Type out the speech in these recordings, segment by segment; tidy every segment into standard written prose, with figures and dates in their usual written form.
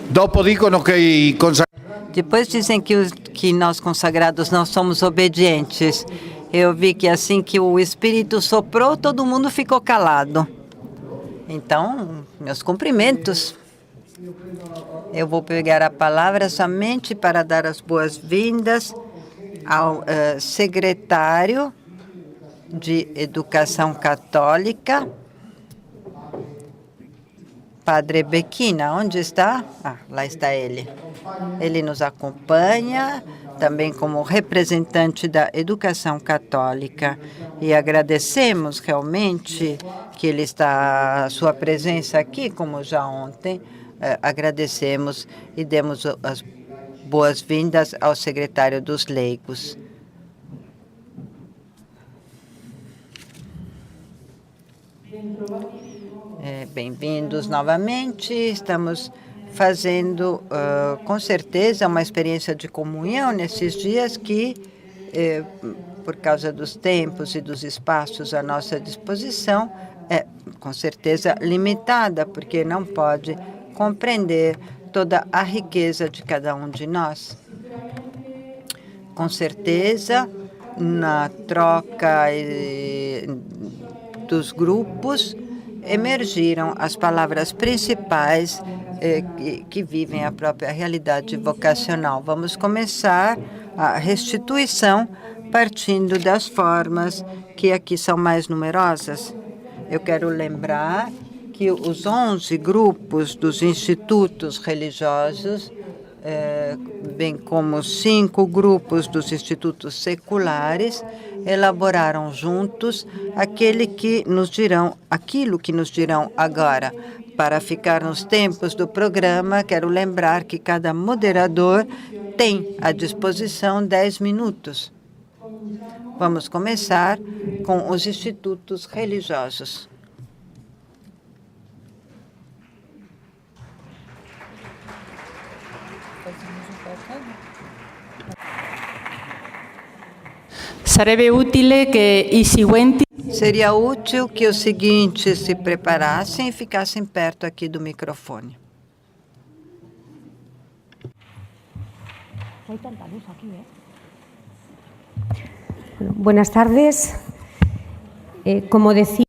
Dopo dicono che i Depois dizem que nós consagrados não somos obedientes. Eu vi que assim que o Espírito soprou, todo mundo ficou calado. Então, meus cumprimentos. Eu vou pegar a palavra somente para dar as boas-vindas ao secretário de Educação Católica, Padre Bequina. Onde está? Ah, lá está ele. Ele nos acompanha também como representante da Educação Católica e agradecemos realmente que ele está, a sua presença aqui, como já ontem, agradecemos e demos as boas-vindas ao secretário dos leigos. Bem-vindos novamente. Estamos fazendo, com certeza, uma experiência de comunhão nesses dias que, por causa dos tempos e dos espaços à nossa disposição, é, com certeza, limitada, porque não pode compreender toda a riqueza de cada um de nós. Com certeza, na troca dos grupos, emergiram as palavras principais que vivem a própria realidade vocacional. Vamos começar a restituição partindo das formas que aqui são mais numerosas. Eu quero lembrar que os 11 grupos dos institutos religiosos, bem como 5 grupos dos institutos seculares, elaboraram juntos aquilo que nos dirão agora. Para ficar nos tempos do programa, quero lembrar que cada moderador tem à disposição 10 minutos. Vamos começar com os institutos religiosos. Seria útil que os seguintes se preparassem e ficassem perto aqui do microfone. Buenas tardes. Como decía...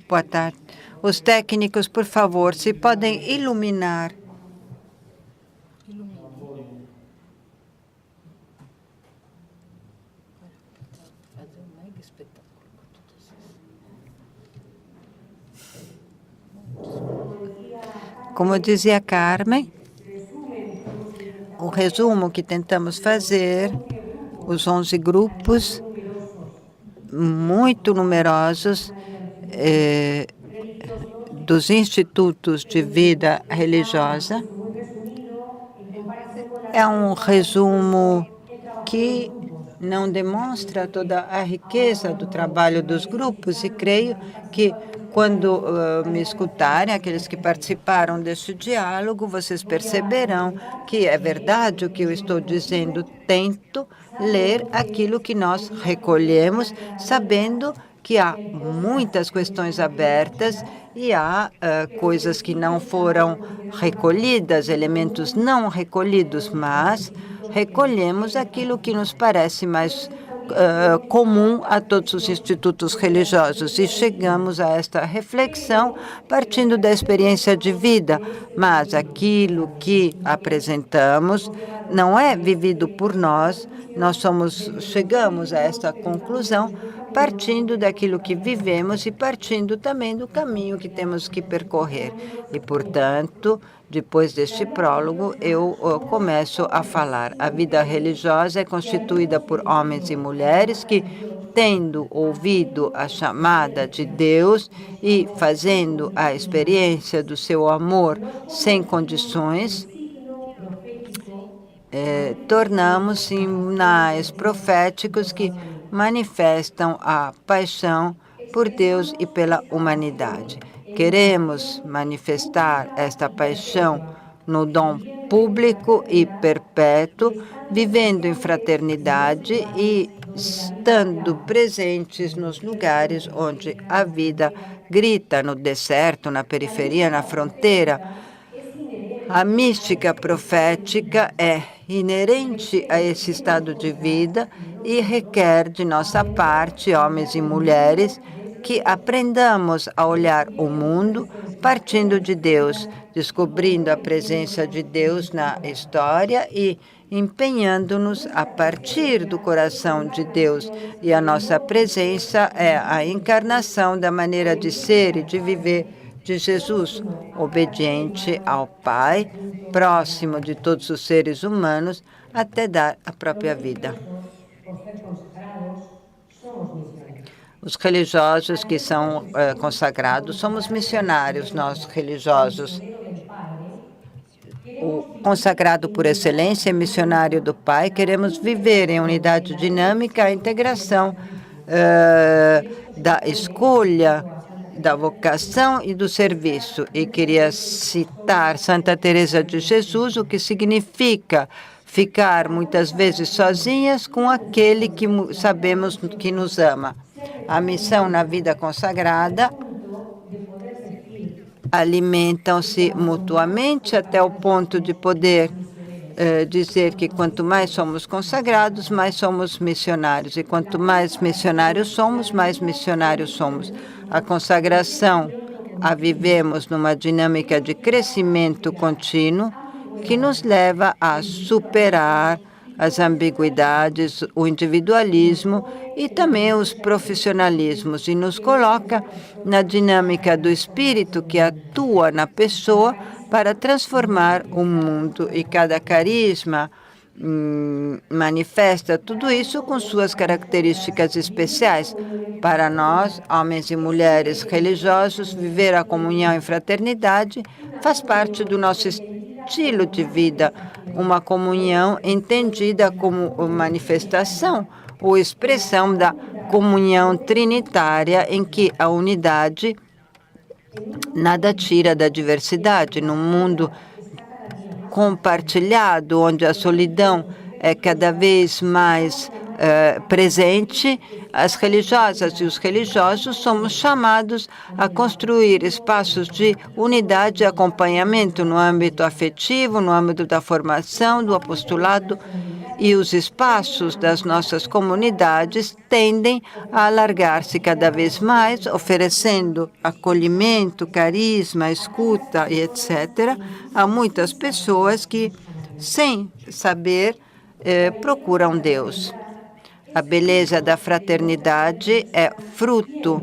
Boa tarde. Os técnicos, por favor, se podem iluminar. Como dizia Carmen, o resumo que tentamos fazer, os 11 grupos, muito numerosos, dos institutos de vida religiosa, é um resumo que não demonstra toda a riqueza do trabalho dos grupos, e creio que quando me escutarem, aqueles que participaram deste diálogo, vocês perceberão que é verdade o que eu estou dizendo. Tento ler aquilo que nós recolhemos, sabendo que há muitas questões abertas e há coisas que não foram recolhidas, elementos não recolhidos, mas recolhemos aquilo que nos parece mais comum a todos os institutos religiosos, e chegamos a esta reflexão partindo da experiência de vida, mas aquilo que apresentamos não é vivido por nós, chegamos a esta conclusão partindo daquilo que vivemos e partindo também do caminho que temos que percorrer. E, portanto, depois deste prólogo, eu começo a falar. A vida religiosa é constituída por homens e mulheres que, tendo ouvido a chamada de Deus e fazendo a experiência do seu amor sem condições, tornamos sinais proféticos que manifestam a paixão por Deus e pela humanidade. Queremos manifestar esta paixão no dom público e perpétuo, vivendo em fraternidade e estando presentes nos lugares onde a vida grita, no deserto, na periferia, na fronteira. A mística profética é inerente a esse estado de vida e requer de nossa parte, homens e mulheres, que aprendamos a olhar o mundo partindo de Deus, descobrindo a presença de Deus na história e empenhando-nos a partir do coração de Deus. E a nossa presença é a encarnação da maneira de ser e de viver de Jesus, obediente ao Pai, próximo de todos os seres humanos, até dar a própria vida. Os religiosos que são consagrados, somos missionários, nós religiosos. O consagrado por excelência é missionário do Pai. Queremos viver em unidade dinâmica a integração da escolha, da vocação e do serviço. E queria citar Santa Teresa de Jesus, o que significa ficar muitas vezes sozinhas com aquele que sabemos que nos ama. A missão na vida consagrada alimentam-se mutuamente até o ponto de poder dizer que quanto mais somos consagrados, mais somos missionários. E quanto mais missionários somos, mais missionários somos. A consagração a vivemos numa dinâmica de crescimento contínuo que nos leva a superar as ambiguidades, o individualismo e também os profissionalismos, e nos coloca na dinâmica do espírito que atua na pessoa para transformar o mundo. E cada carisma manifesta tudo isso com suas características especiais. Para nós, homens e mulheres religiosos, viver a comunhão em fraternidade faz parte do nosso estilo de vida, uma comunhão entendida como manifestação ou expressão da comunhão trinitária, em que a unidade nada tira da diversidade. Num mundo compartilhado, onde a solidão é cada vez mais presente, as religiosas e os religiosos somos chamados a construir espaços de unidade e acompanhamento no âmbito afetivo, no âmbito da formação, do apostolado, e os espaços das nossas comunidades tendem a alargar-se cada vez mais, oferecendo acolhimento, carisma, escuta e etc. a muitas pessoas que, sem saber, procuram Deus. A beleza da fraternidade é fruto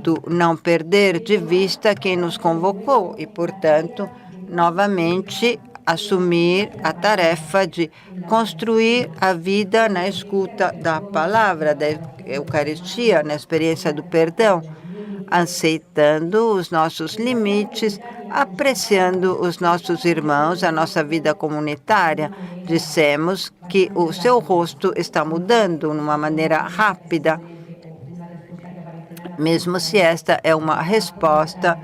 do não perder de vista quem nos convocou e, portanto, novamente assumir a tarefa de construir a vida na escuta da palavra, da Eucaristia, na experiência do perdão, aceitando os nossos limites, apreciando os nossos irmãos, a nossa vida comunitária. Dissemos que o seu rosto está mudando de uma maneira rápida, mesmo se esta é uma resposta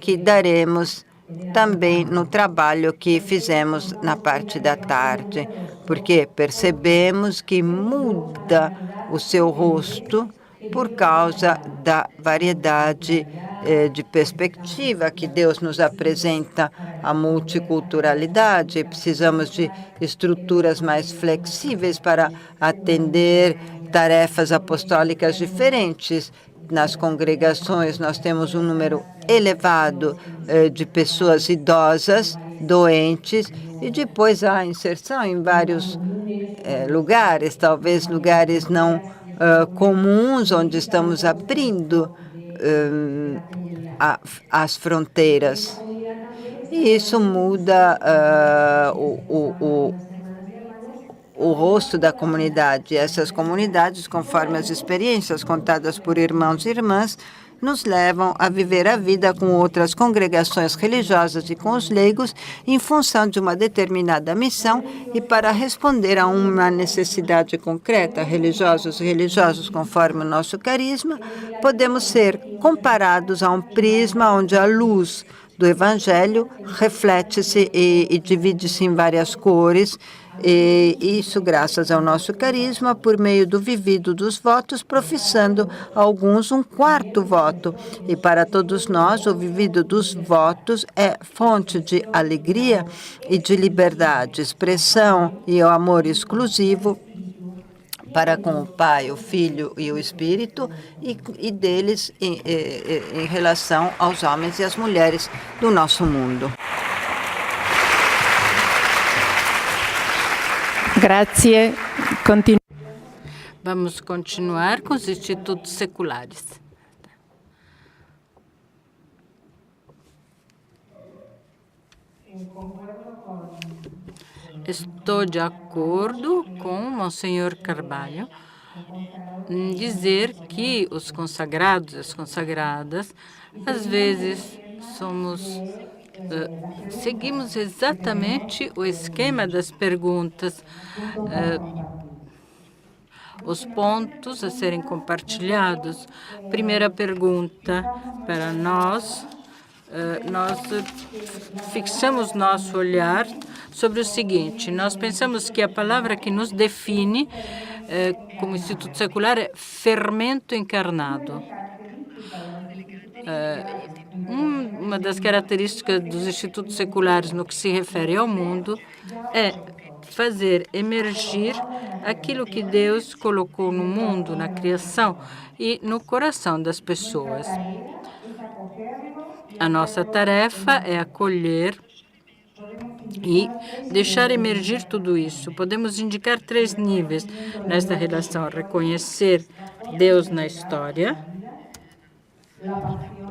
que daremos também no trabalho que fizemos na parte da tarde, porque percebemos que muda o seu rosto por causa da variedade de perspectiva que Deus nos apresenta, a multiculturalidade. Precisamos de estruturas mais flexíveis para atender tarefas apostólicas diferentes. Nas congregações, nós temos um número elevado de pessoas idosas, doentes, e depois há inserção em vários lugares, talvez lugares não comuns, onde estamos abrindo as fronteiras. E isso muda o rosto da comunidade. Essas comunidades, conforme as experiências contadas por irmãos e irmãs, nos levam a viver a vida com outras congregações religiosas e com os leigos em função de uma determinada missão e para responder a uma necessidade concreta. Religiosos e religiosos, conforme o nosso carisma, podemos ser comparados a um prisma onde a luz do Evangelho reflete-se e divide-se em várias cores, E isso graças ao nosso carisma, por meio do vivido dos votos, professando alguns um quarto voto. E para todos nós, o vivido dos votos é fonte de alegria e de liberdade, expressão e o amor exclusivo para com o Pai, o Filho e o Espírito, e deles em relação aos homens e às mulheres do nosso mundo. Grazie. Vamos continuar com os institutos seculares. Estou de acordo com Monsenhor Carvalho em dizer que os consagrados e as consagradas, às vezes, seguimos exatamente o esquema das perguntas, os pontos a serem compartilhados. Primeira pergunta para nós, nós fixamos nosso olhar sobre o seguinte: nós pensamos que a palavra que nos define como instituto secular é fermento encarnado. Uma das características dos institutos seculares no que se refere ao mundo é fazer emergir aquilo que Deus colocou no mundo, na criação e no coração das pessoas. A nossa tarefa é acolher e deixar emergir tudo isso. Podemos indicar 3 níveis nesta relação: reconhecer Deus na história,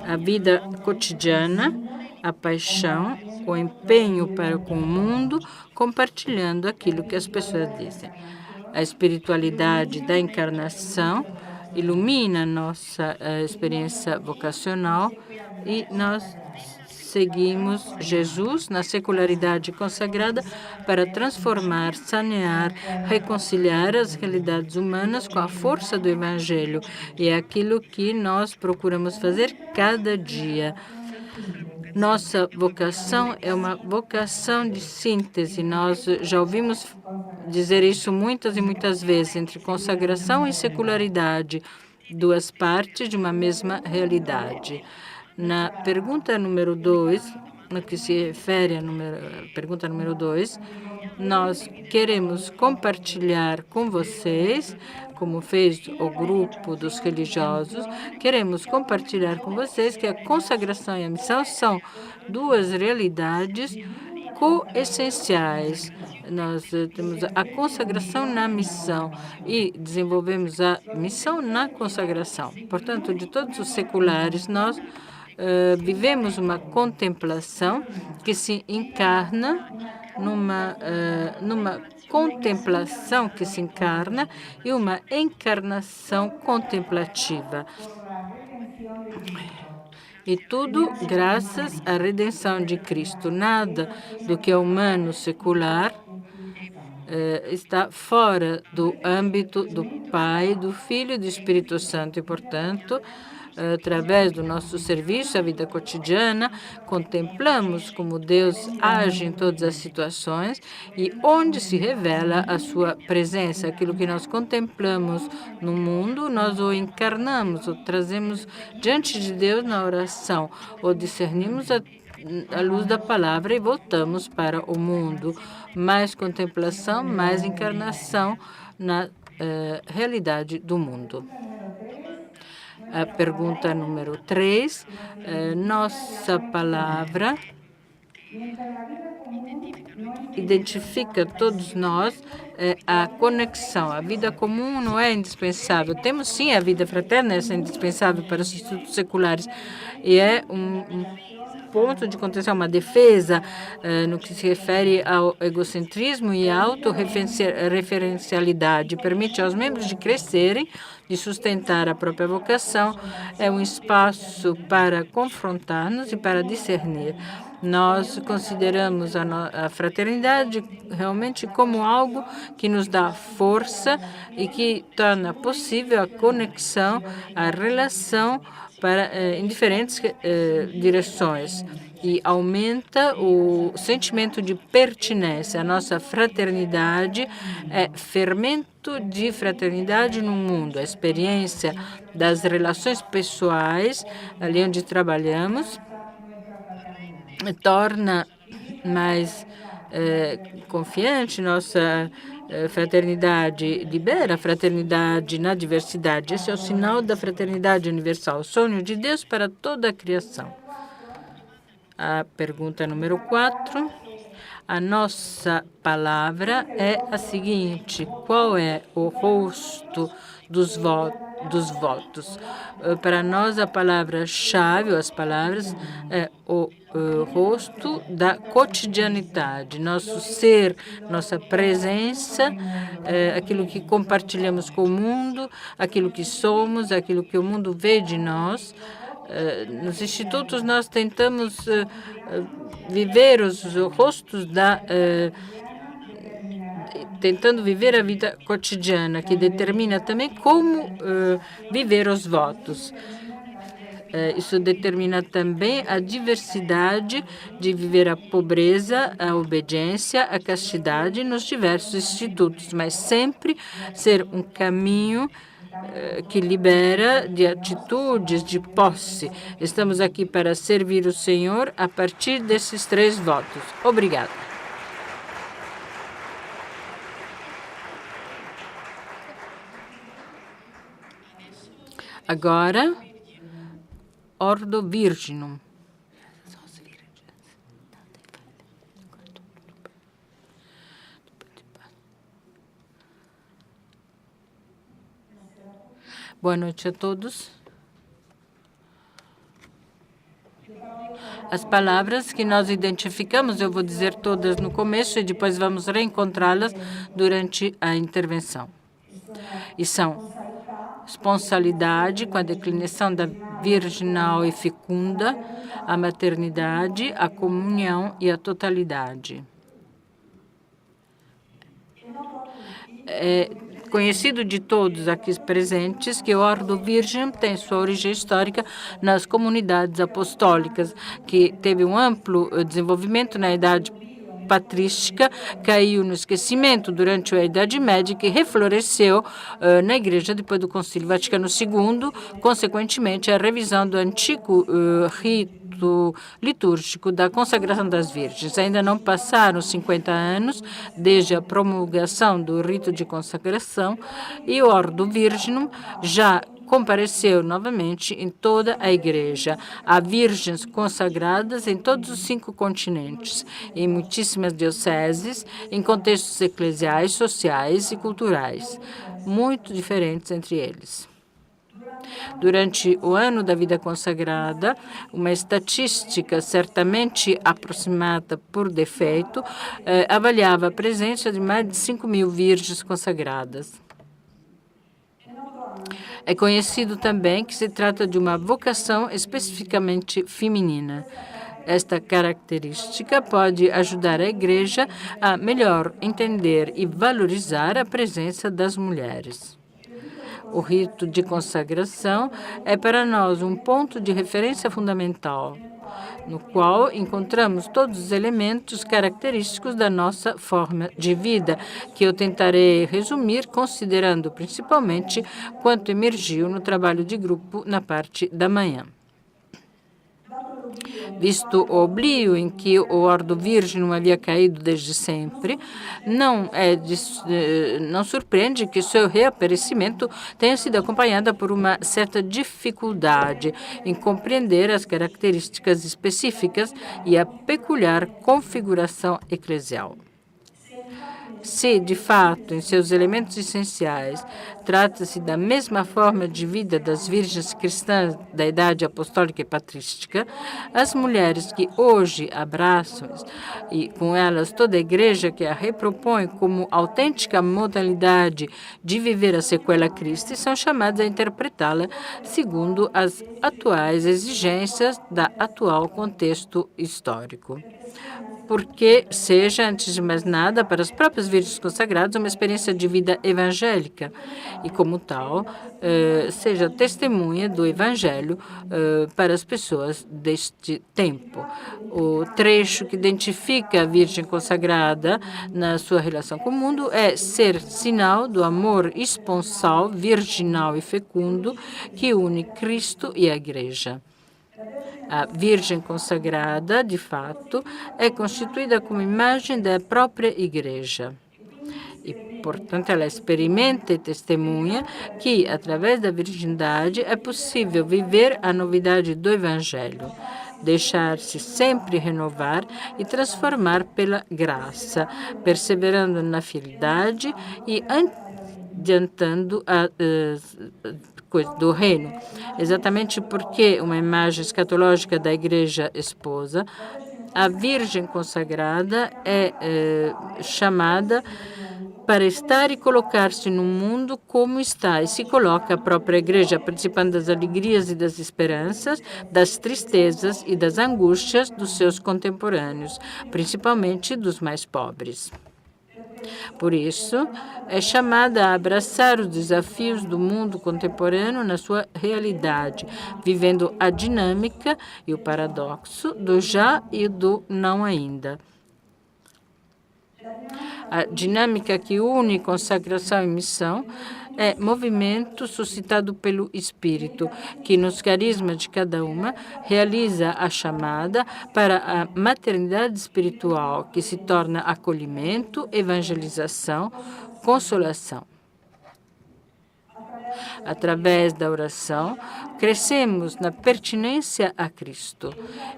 a vida cotidiana, a paixão, o empenho para com o mundo, compartilhando aquilo que as pessoas dizem. A espiritualidade da encarnação ilumina a nossa experiência vocacional e nós seguimos Jesus na secularidade consagrada para transformar, sanear, reconciliar as realidades humanas com a força do Evangelho. E é aquilo que nós procuramos fazer cada dia. Nossa vocação é uma vocação de síntese. Nós já ouvimos dizer isso muitas e muitas vezes, entre consagração e secularidade, 2 partes de uma mesma realidade. Na pergunta número 2, no que se refere à pergunta número 2, nós queremos compartilhar com vocês, como fez o grupo dos religiosos, queremos compartilhar com vocês que a consagração e a missão são 2 realidades coessenciais. Nós temos a consagração na missão e desenvolvemos a missão na consagração. Portanto, de todos os seculares, nós vivemos uma contemplação que se encarna numa contemplação que se encarna e uma encarnação contemplativa. E tudo graças à redenção de Cristo. Nada do que é humano secular está fora do âmbito do Pai, do Filho e do Espírito Santo. E, portanto, através do nosso serviço, a vida cotidiana, contemplamos como Deus age em todas as situações e onde se revela a sua presença. Aquilo que nós contemplamos no mundo, nós o encarnamos, o trazemos diante de Deus na oração, ou discernimos à luz da palavra e voltamos para o mundo. Mais contemplação, mais encarnação na realidade do mundo. A pergunta número 3, nossa palavra identifica todos nós a conexão. A vida comum não é indispensável. Temos sim a vida fraterna, essa é indispensável para os institutos seculares e é um ponto de contenção, uma defesa no que se refere ao egocentrismo e à autorreferencialidade. Permite aos membros de crescerem, de sustentar a própria vocação. É um espaço para confrontar-nos e para discernir. Nós consideramos a fraternidade realmente como algo que nos dá força e que torna possível a conexão, a relação em diferentes direções e aumenta o sentimento de pertinência. A nossa fraternidade é fermento de fraternidade no mundo. A experiência das relações pessoais, ali onde trabalhamos, torna mais confiante nossa fraternidade, libera a fraternidade na diversidade. Esse é o sinal da fraternidade universal, o sonho de Deus para toda a criação. A pergunta número 4. A nossa palavra é a seguinte: qual é o rosto dos votos? Para nós, a palavra-chave, ou as palavras, é o rosto da cotidianidade. Nosso ser, nossa presença, aquilo que compartilhamos com o mundo, aquilo que somos, aquilo que o mundo vê de nós. Nos institutos, nós tentamos viver os rostos tentando viver a vida cotidiana, que determina também como viver os votos. Isso determina também a diversidade de viver a pobreza, a obediência, a castidade nos diversos institutos, mas sempre ser um caminho que libera de atitudes de posse. Estamos aqui para servir o Senhor a partir desses 3 votos. Obrigada. Agora, Ordo Virginum. Boa noite a todos. As palavras que nós identificamos, eu vou dizer todas no começo e depois vamos reencontrá-las durante a intervenção. E são esponsalidade, com a declinação da virginal e fecunda, a maternidade, a comunhão e a totalidade. É conhecido de todos aqui presentes que o Ordo Virgem tem sua origem histórica nas comunidades apostólicas, que teve um amplo desenvolvimento na Idade Patrística, caiu no esquecimento durante a Idade Média, que refloresceu na Igreja depois do Concílio Vaticano II, consequentemente a revisão do antigo rito litúrgico da consagração das virgens. Ainda não passaram 50 anos desde a promulgação do rito de consagração e o Ordo Virginum já compareceu novamente em toda a Igreja. Há virgens consagradas em todos os 5 continentes, em muitíssimas dioceses, em contextos eclesiais, sociais e culturais, muito diferentes entre eles. Durante o ano da vida consagrada, uma estatística certamente aproximada por defeito avaliava a presença de mais de 5.000 virgens consagradas. É conhecido também que se trata de uma vocação especificamente feminina. Esta característica pode ajudar a Igreja a melhor entender e valorizar a presença das mulheres. O rito de consagração é para nós um ponto de referência fundamental, no qual encontramos todos os elementos característicos da nossa forma de vida, que eu tentarei resumir considerando principalmente quanto emergiu no trabalho de grupo na parte da manhã. Visto o oblio em que o Ordo Virginum havia caído desde sempre, não surpreende que seu reaparecimento tenha sido acompanhado por uma certa dificuldade em compreender as características específicas e a peculiar configuração eclesial. Se, de fato, em seus elementos essenciais, trata-se da mesma forma de vida das virgens cristãs da idade apostólica e patrística, as mulheres que hoje abraçam e com elas toda a igreja que a repropõe como autêntica modalidade de viver a sequela Christi são chamadas a interpretá-la segundo as atuais exigências da atual contexto histórico. Porque seja, antes de mais nada, para as próprias virgens consagradas, uma experiência de vida evangélica e, como tal, seja testemunha do Evangelho para as pessoas deste tempo. O trecho que identifica a Virgem consagrada na sua relação com o mundo é ser sinal do amor esponsal, virginal e fecundo que une Cristo e a Igreja. A Virgem consagrada, de fato, é constituída como imagem da própria Igreja. E, portanto, ela experimenta e testemunha que, através da virgindade, é possível viver a novidade do Evangelho, deixar-se sempre renovar e transformar pela graça, perseverando na fidelidade e adiantando a do reino. Exatamente porque uma imagem escatológica da Igreja esposa, a Virgem consagrada é chamada para estar e colocar-se no mundo como está e se coloca a própria Igreja, participando das alegrias e das esperanças, das tristezas e das angústias dos seus contemporâneos, principalmente dos mais pobres. Por isso, é chamada a abraçar os desafios do mundo contemporâneo na sua realidade, vivendo a dinâmica e o paradoxo do já e do não ainda. A dinâmica que une consagração e missão é movimento suscitado pelo Espírito, que nos carismas de cada uma realiza a chamada para a maternidade espiritual, que se torna acolhimento, evangelização, consolação. Através da oração, crescemos na pertinência a Cristo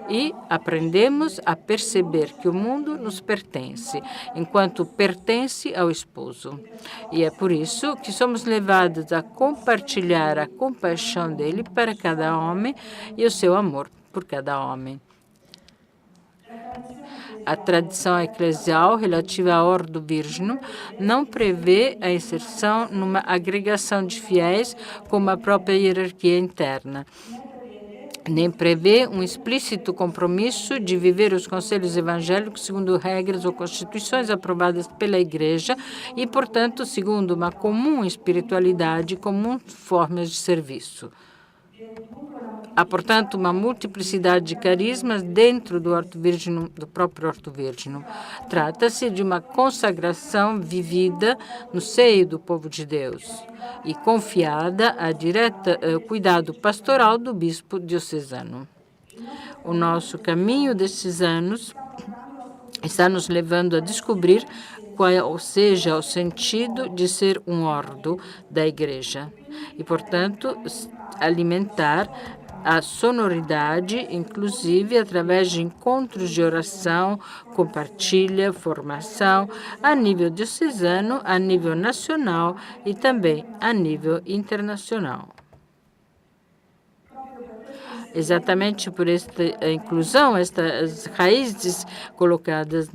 e aprendemos a perceber que o mundo nos pertence, enquanto pertence ao esposo. E é por isso que somos levados a compartilhar a compaixão dele para cada homem e o seu amor por cada homem. A tradição eclesial relativa à Ordo Virginum não prevê a inserção numa agregação de fiéis como a própria hierarquia interna, nem prevê um explícito compromisso de viver os conselhos evangélicos segundo regras ou constituições aprovadas pela Igreja e, portanto, segundo uma comum espiritualidade e comuns formas de serviço. Há, portanto, uma multiplicidade de carismas dentro do Ordo Virginum, do próprio Ordo Virginum. Trata-se de uma consagração vivida no seio do povo de Deus e confiada a direta cuidado pastoral do bispo diocesano. O nosso caminho desses anos está nos levando a descobrir qual seja o sentido de ser um ordo da Igreja e, portanto, alimentar a sonoridade, inclusive através de encontros de oração, compartilha, formação, a nível diocesano, a nível nacional e também a nível internacional. Exatamente por esta inclusão, estas raízes colocadas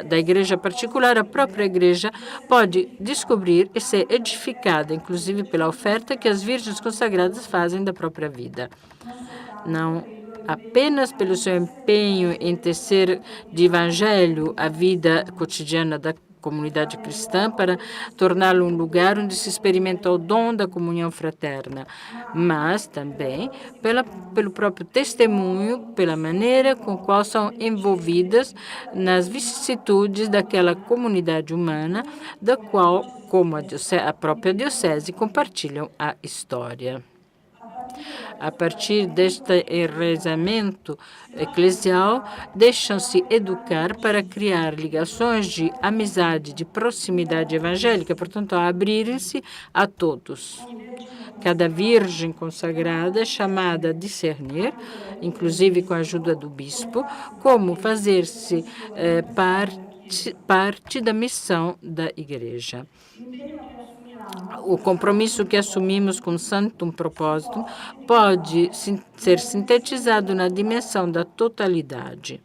da igreja particular, a própria igreja pode descobrir e ser edificada, inclusive pela oferta que as virgens consagradas fazem da própria vida. Não apenas pelo seu empenho em tecer de evangelho a vida cotidiana da comunidade cristã para torná-lo um lugar onde se experimenta o dom da comunhão fraterna, mas também pelo próprio testemunho, pela maneira com qual são envolvidas nas vicissitudes daquela comunidade humana, da qual, como a própria diocese, compartilham a história. A partir deste enraizamento eclesial, deixam-se educar para criar ligações de amizade, de proximidade evangélica, portanto, a abrirem-se a todos. Cada virgem consagrada é chamada a discernir, inclusive com a ajuda do bispo, como fazer-se parte parte da missão da Igreja. O compromisso que assumimos com Sanctum Propositum pode ser sintetizado na dimensão da totalidade,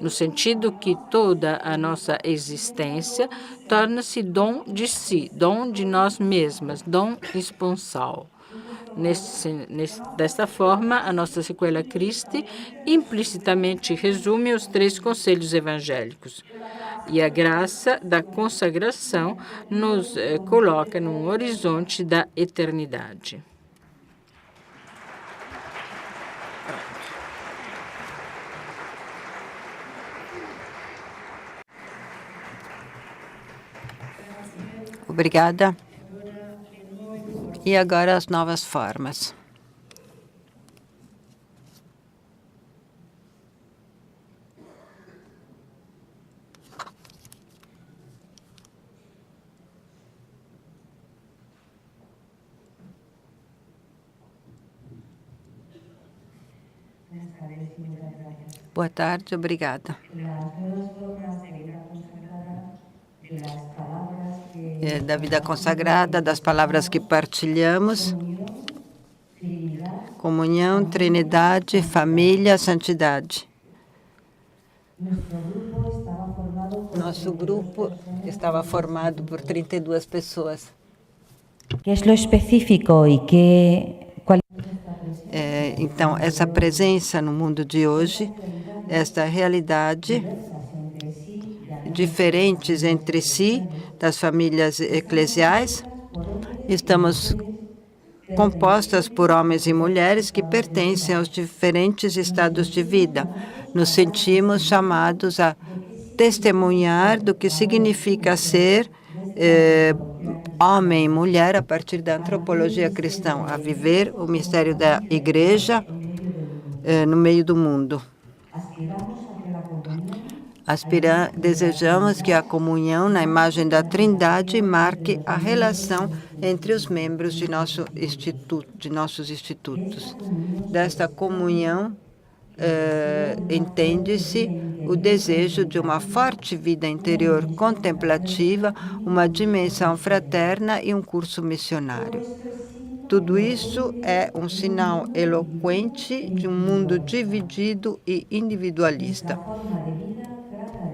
no sentido que toda a nossa existência torna-se dom de si, dom de nós mesmas, dom esponsal. Desta forma, a nossa sequela Christi implicitamente resume os 3 conselhos evangélicos. E a graça da consagração nos coloca num horizonte da eternidade. Obrigada. E agora as novas formas. Boa tarde, obrigada. Da vida consagrada, das palavras que partilhamos, comunhão, Trinidade, família, santidade. Nosso grupo estava formado por 32 pessoas. ¿Qué es lo específico y cuál? Então, essa presença no mundo de hoje, esta realidade diferentes entre si, das famílias eclesiais, estamos compostas por homens e mulheres que pertencem aos diferentes estados de vida. Nos sentimos chamados a testemunhar do que significa ser homem e mulher a partir da antropologia cristã, a viver o mistério da Igreja no meio do mundo. Desejamos que a comunhão na imagem da Trindade marque a relação entre os membros de nossos institutos. Desta comunhão, entende-se o desejo de uma forte vida interior contemplativa, uma dimensão fraterna e um curso missionário. Tudo isso é um sinal eloquente de um mundo dividido e individualista.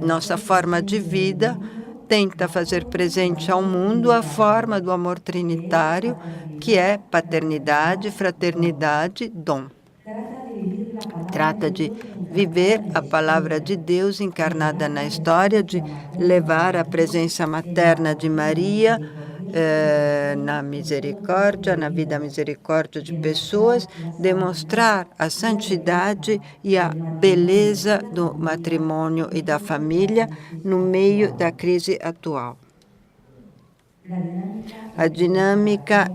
Nossa forma de vida tenta fazer presente ao mundo a forma do amor trinitário, que é paternidade, fraternidade, dom. Trata de viver a palavra de Deus encarnada na história, de levar a presença materna de Maria na misericórdia, na vida misericórdia de pessoas, demonstrar a santidade e a beleza do matrimônio e da família no meio da crise atual. A dinâmica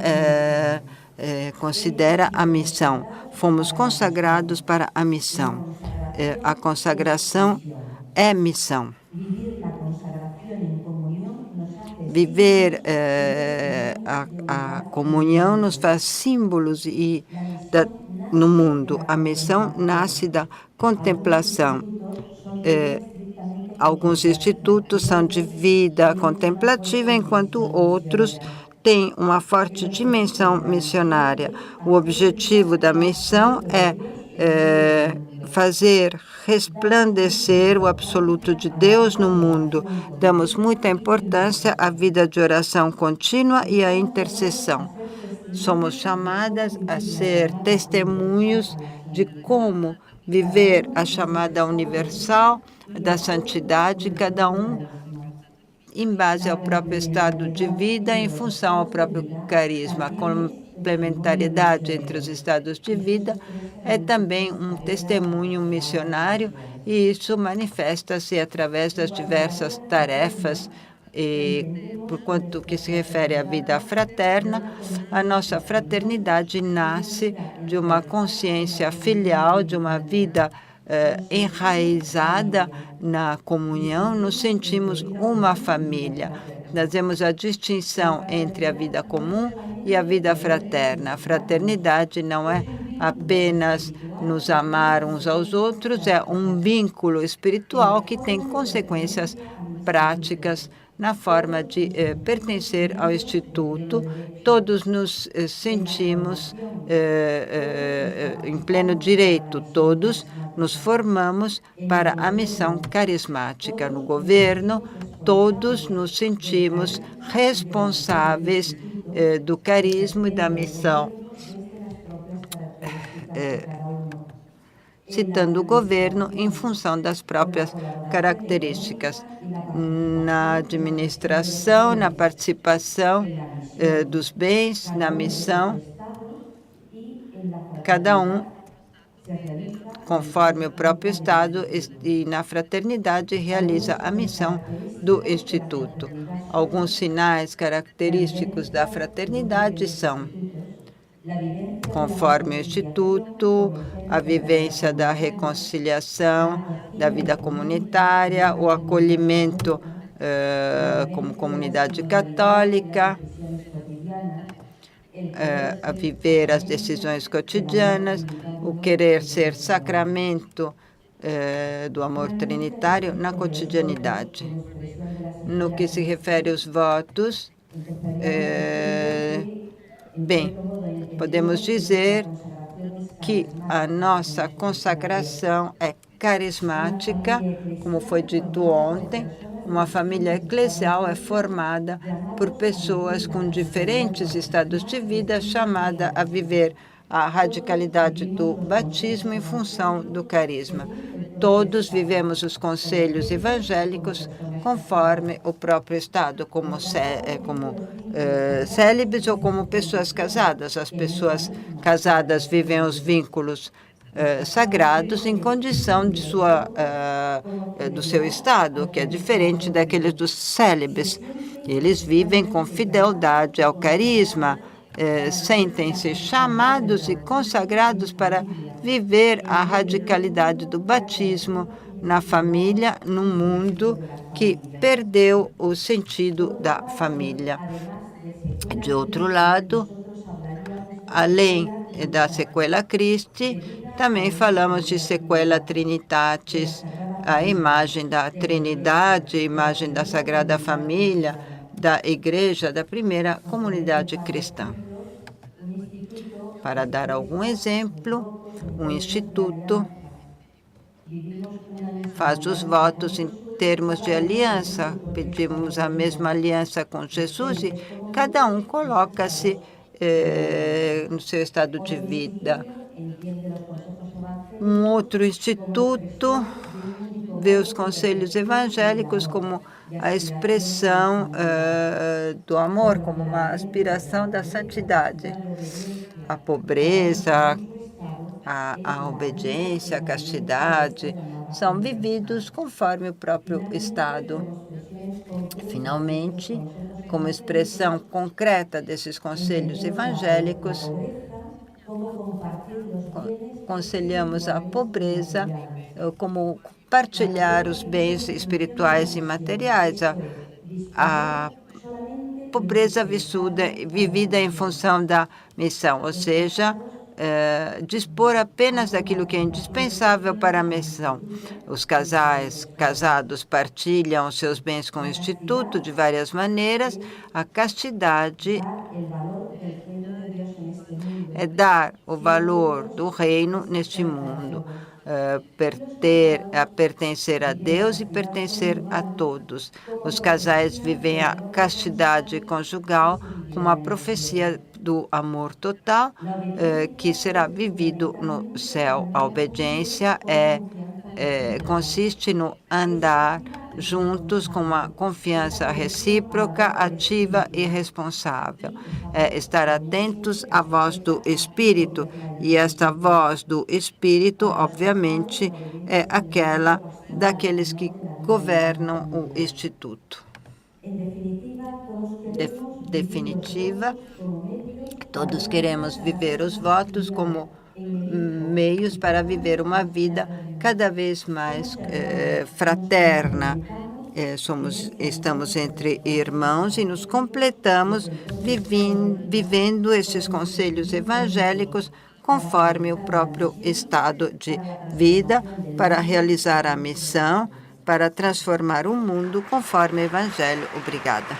considera a missão. Fomos consagrados para a missão. A consagração é missão. Viver a comunhão nos faz símbolos no mundo. A missão nasce da contemplação. Alguns institutos são de vida contemplativa, enquanto outros têm uma forte dimensão missionária. O objetivo da missão é fazer resplandecer o absoluto de Deus no mundo. Damos muita importância à vida de oração contínua e à intercessão. Somos chamadas a ser testemunhos de como viver a chamada universal da santidade, cada um em base ao próprio estado de vida, em função ao próprio carisma. A complementariedade entre os estados de vida é também um testemunho missionário, e isso manifesta-se através das diversas tarefas. E, por quanto que se refere à vida fraterna, a nossa fraternidade nasce de uma consciência filial, de uma vida enraizada na comunhão. Nos sentimos uma família. Fazemos a distinção entre a vida comum e a vida fraterna. A fraternidade não é apenas nos amar uns aos outros, é um vínculo espiritual que tem consequências práticas na forma de pertencer ao Instituto. Todos nos sentimos em pleno direito, todos nos formamos para a missão carismática no governo, todos nos sentimos responsáveis do carisma e da missão, citando o governo em função das próprias características. Na administração, na participação dos bens, na missão, cada um conforme o próprio Estado e na fraternidade realiza a missão do Instituto. Alguns sinais característicos da fraternidade são, conforme o Instituto, a vivência da reconciliação, da vida comunitária, o acolhimento como comunidade católica, a viver as decisões cotidianas, o querer ser sacramento do amor trinitário na cotidianidade. No que se refere aos votos, bem, podemos dizer que a nossa consagração é carismática, como foi dito ontem. Uma família eclesial é formada por pessoas com diferentes estados de vida, chamada a viver a radicalidade do batismo em função do carisma. Todos vivemos os conselhos evangélicos conforme o próprio Estado, como célibes ou como pessoas casadas. As pessoas casadas vivem os vínculos sagrados em condição de do seu estado, que é diferente daqueles dos célibes. Eles vivem com fidelidade ao carisma, sentem-se chamados e consagrados para viver a radicalidade do batismo na família, num mundo que perdeu o sentido da família. De outro lado, além da sequela Christi, também falamos de sequela Trinitatis, a imagem da Trindade, a imagem da Sagrada Família, da Igreja, da primeira comunidade cristã. Para dar algum exemplo, um instituto faz os votos em termos de aliança, pedimos a mesma aliança com Jesus e cada um coloca-se no seu estado de vida. Um outro instituto vê os conselhos evangélicos como a expressão do amor, como uma aspiração da santidade. A pobreza, a obediência, a castidade são vividos conforme o próprio Estado. Finalmente, como expressão concreta desses conselhos evangélicos, aconselhamos a pobreza como partilhar os bens espirituais e materiais, a pobreza vivida em função da missão, ou seja, dispor apenas daquilo que é indispensável para a missão. Os casados partilham seus bens com o Instituto de várias maneiras. A castidade é dar o valor do reino neste mundo, pertencer a Deus e pertencer a todos. Os casais vivem a castidade conjugal como a profecia do amor total que será vivido no céu. A obediência consiste no andar juntos com uma confiança recíproca, ativa e responsável. Estar atentos à voz do Espírito. E esta voz do Espírito, obviamente, é aquela daqueles que governam o Instituto. Definitiva, todos queremos viver os votos como meios para viver uma vida cada vez mais fraterna. Estamos entre irmãos e nos completamos vivendo esses conselhos evangélicos conforme o próprio estado de vida, para realizar a missão, para transformar o mundo conforme o Evangelho. Obrigada.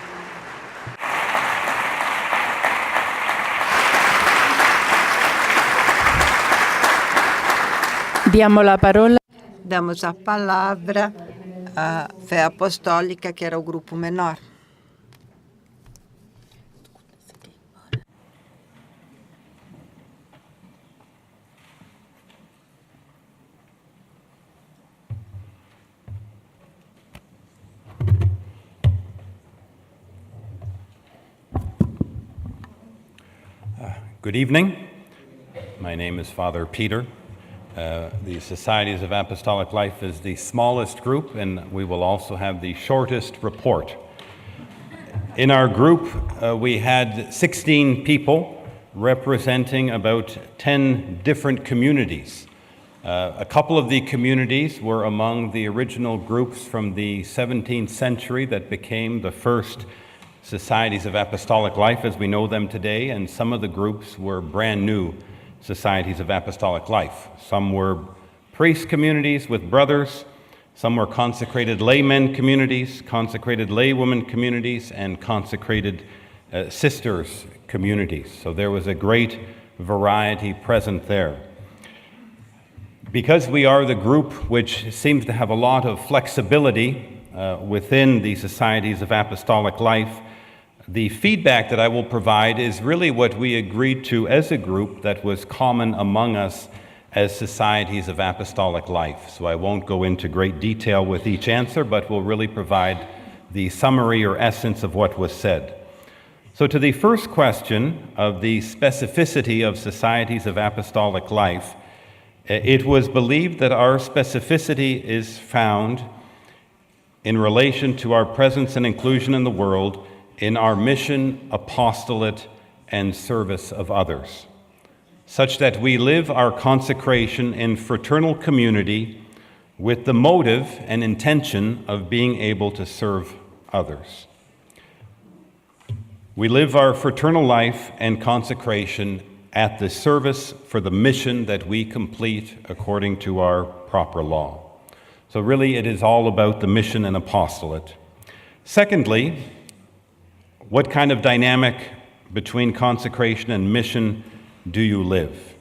Damos a palavra à Fé Apostólica, que era o grupo menor. Good evening. My name is Father Peter. The Societies of Apostolic Life is the smallest group, and we will also have the shortest report. In our group, we had 16 people representing about 10 different communities. A couple of the communities were among the original groups from the 17th century that became the first Societies of Apostolic Life as we know them today, and some of the groups were brand new Societies of Apostolic Life. Some were priest communities with brothers, some were consecrated laymen communities, consecrated laywomen communities, and consecrated sisters communities. So there was a great variety present there. Because we are the group which seems to have a lot of flexibility within the Societies of Apostolic Life, the feedback that I will provide is really what we agreed to as a group that was common among us as Societies of Apostolic Life. So I won't go into great detail with each answer, but will really provide the summary or essence of what was said. So to the first question of the specificity of Societies of Apostolic Life, it was believed that our specificity is found in relation to our presence and inclusion in the world in our mission, apostolate, and service of others, such that we live our consecration in fraternal community with the motive and intention of being able to serve others. We live our fraternal life and consecration at the service for the mission that we complete according to our proper law. So really it is all about the mission and apostolate. Secondly, what kind of dynamic between consecration and mission do you live?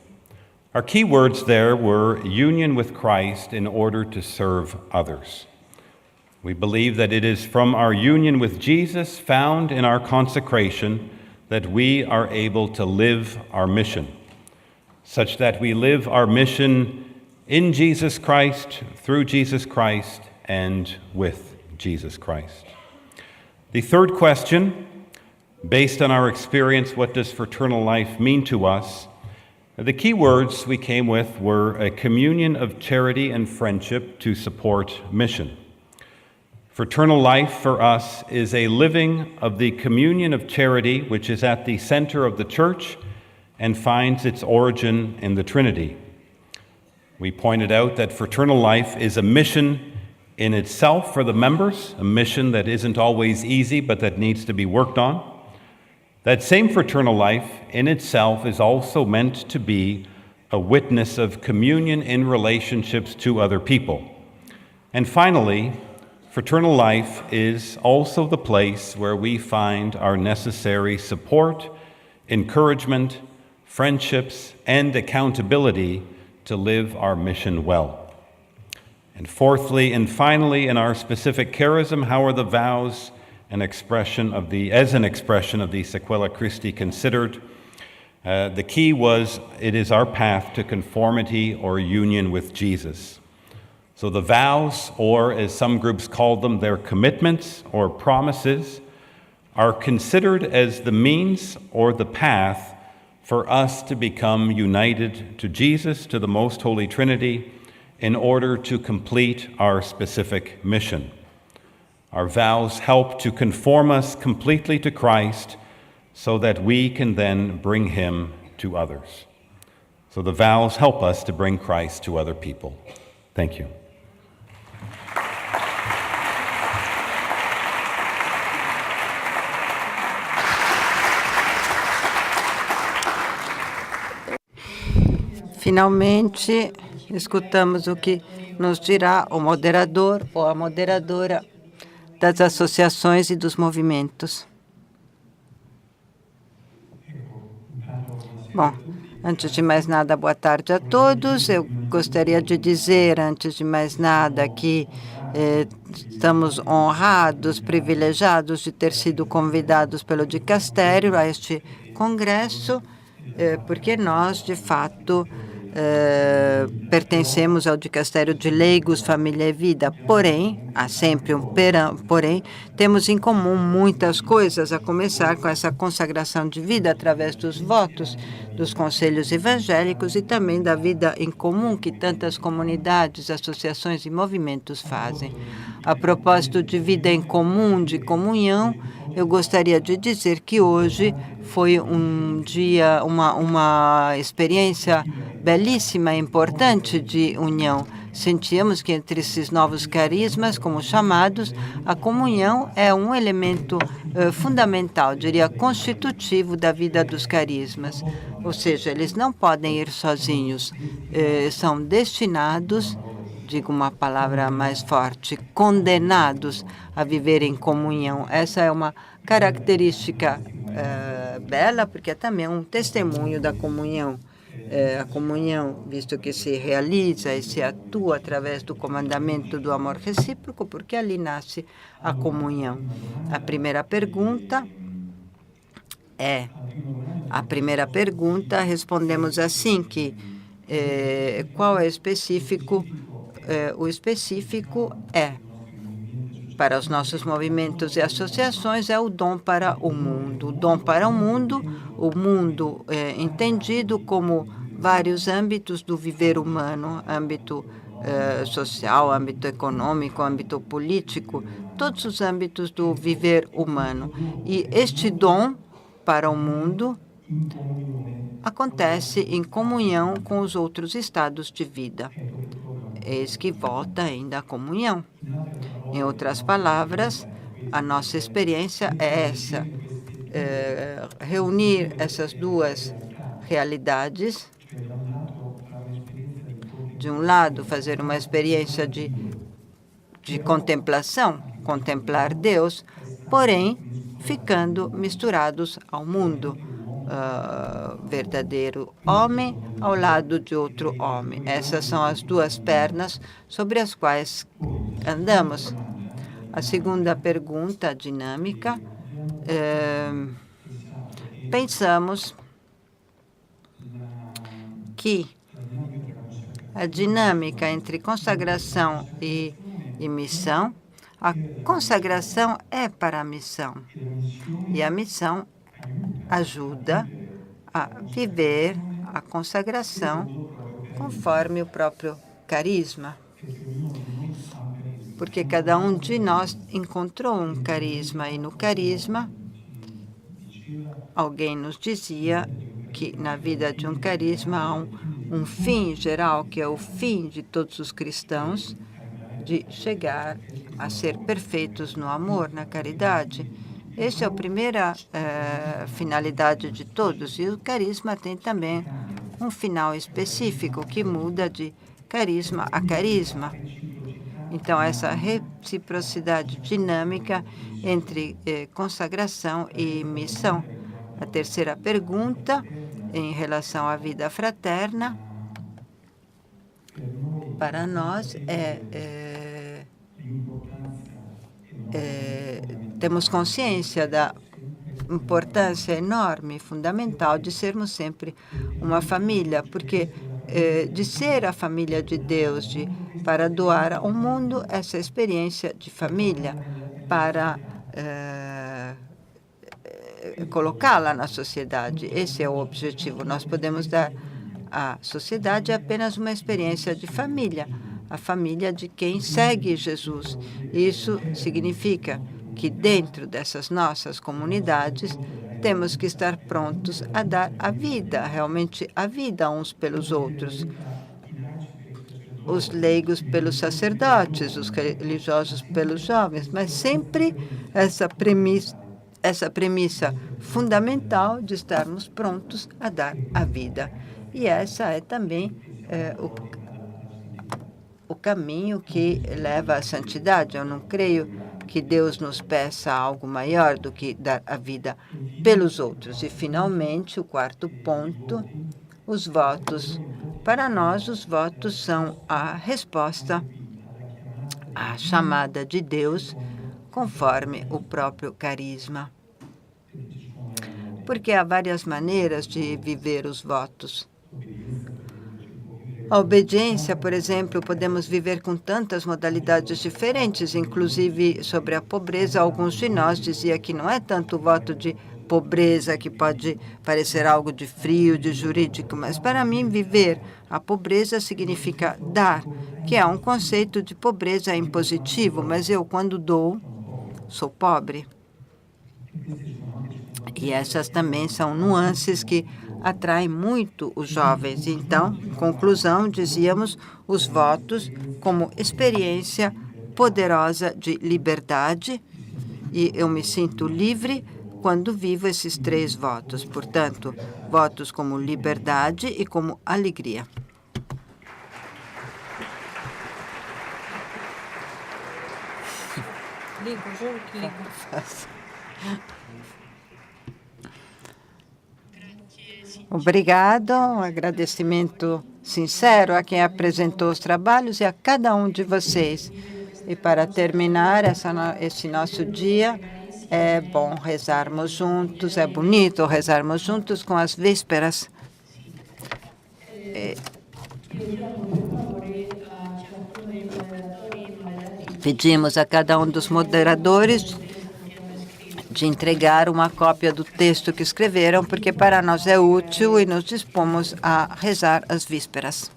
Our key words there were union with Christ in order to serve others. We believe that it is from our union with Jesus found in our consecration that we are able to live our mission, such that we live our mission in Jesus Christ, through Jesus Christ, and with Jesus Christ. The third question, based on our experience, what does fraternal life mean to us? The key words we came with were a communion of charity and friendship to support mission. Fraternal life for us is a living of the communion of charity, which is at the center of the church and finds its origin in the Trinity. We pointed out that fraternal life is a mission in itself for the members, a mission that isn't always easy but that needs to be worked on. That same fraternal life in itself is also meant to be a witness of communion in relationships to other people. And finally, fraternal life is also the place where we find our necessary support, encouragement, friendships, and accountability to live our mission well. And fourthly and finally, in our specific charism, how are the vows as an expression of the Sequela Christi considered? The key was, it is our path to conformity or union with Jesus. So the vows, or as some groups called them, their commitments or promises, are considered as the means or the path for us to become united to Jesus, to the Most Holy Trinity, in order to complete our specific mission. Our vows help to conform us completely to Christ so that we can then bring him to others. So the vows help us to bring Christ to other people. Thank you. Finalmente, escutamos o que nos dirá o moderador ou a moderadora das associações e dos movimentos. Bom, antes de mais nada, boa tarde a todos. Eu gostaria de dizer, antes de mais nada, que estamos honrados, privilegiados de ter sido convidados pelo dicastério a este congresso, porque nós, de fato, pertencemos ao dicastério de Leigos, Família e Vida. Porém, há sempre um porém, temos em comum muitas coisas, a começar com essa consagração de vida através dos votos dos conselhos evangélicos e também da vida em comum que tantas comunidades, associações e movimentos fazem. A propósito de vida em comum, de comunhão, eu gostaria de dizer que hoje foi um dia, uma experiência belíssima e importante de união. Sentíamos que entre esses novos carismas, como chamados, a comunhão é um elemento fundamental, diria, constitutivo da vida dos carismas. Ou seja, eles não podem ir sozinhos, são destinados, digo uma palavra mais forte, condenados a viver em comunhão. Essa é uma característica bela, porque é também um testemunho da comunhão. A comunhão, visto que se realiza e se atua através do comandamento do amor recíproco, porque ali nasce a comunhão. A primeira pergunta, respondemos assim, que qual é específico? O específico para os nossos movimentos e associações, é o dom para o mundo. O dom para o mundo entendido como vários âmbitos do viver humano, âmbito social, âmbito econômico, âmbito político, todos os âmbitos do viver humano. E este dom para o mundo acontece em comunhão com os outros estados de vida. Eis que volta ainda a comunhão. Em outras palavras, a nossa experiência é essa, reunir essas duas realidades. De um lado, fazer uma experiência de contemplação, contemplar Deus, porém, ficando misturados ao mundo. Verdadeiro homem ao lado de outro homem. Essas são as duas pernas sobre as quais andamos. A segunda pergunta, dinâmica, pensamos que a dinâmica entre consagração e missão, a consagração é para a missão e a missão ajuda a viver a consagração conforme o próprio carisma. Porque cada um de nós encontrou um carisma, e no carisma, alguém nos dizia que na vida de um carisma há um fim geral, que é o fim de todos os cristãos, de chegar a ser perfeitos no amor, na caridade. Essa é a primeira finalidade de todos, e o carisma tem também um final específico que muda de carisma a carisma. Então, essa reciprocidade dinâmica entre consagração e missão. A terceira pergunta, em relação à vida fraterna, para nós temos consciência da importância enorme, fundamental, de sermos sempre uma família, porque de ser a família de Deus, para doar ao mundo essa experiência de família, para colocá-la na sociedade. Esse é o objetivo. Nós podemos dar à sociedade apenas uma experiência de família, a família de quem segue Jesus. Isso significa que dentro dessas nossas comunidades temos que estar prontos a dar a vida, realmente a vida uns pelos outros. Os leigos pelos sacerdotes, os religiosos pelos jovens, mas sempre essa premissa fundamental de estarmos prontos a dar a vida. E essa é também o caminho que leva à santidade. Eu não creio que Deus nos peça algo maior do que dar a vida pelos outros. E, finalmente, o quarto ponto, os votos. Para nós, os votos são a resposta à chamada de Deus conforme o próprio carisma. Porque há várias maneiras de viver os votos. A obediência, por exemplo, podemos viver com tantas modalidades diferentes, inclusive sobre a pobreza. Alguns de nós diziam que não é tanto o voto de pobreza, que pode parecer algo de frio, de jurídico, mas para mim viver a pobreza significa dar, que é um conceito de pobreza impositivo, mas eu, quando dou, sou pobre. E essas também são nuances que atraem muito os jovens. Então, em conclusão, dizíamos os votos como experiência poderosa de liberdade, e eu me sinto livre quando vivo esses 3 votos. Portanto, votos como liberdade e como alegria. Ligo, juro que ligo. Obrigado, um agradecimento sincero a quem apresentou os trabalhos e a cada um de vocês. E para terminar esse nosso dia, é bom rezarmos juntos, é bonito rezarmos juntos com as vísperas. Pedimos a cada um dos moderadores de entregar uma cópia do texto que escreveram, porque para nós é útil e nos dispomos a rezar as vísperas.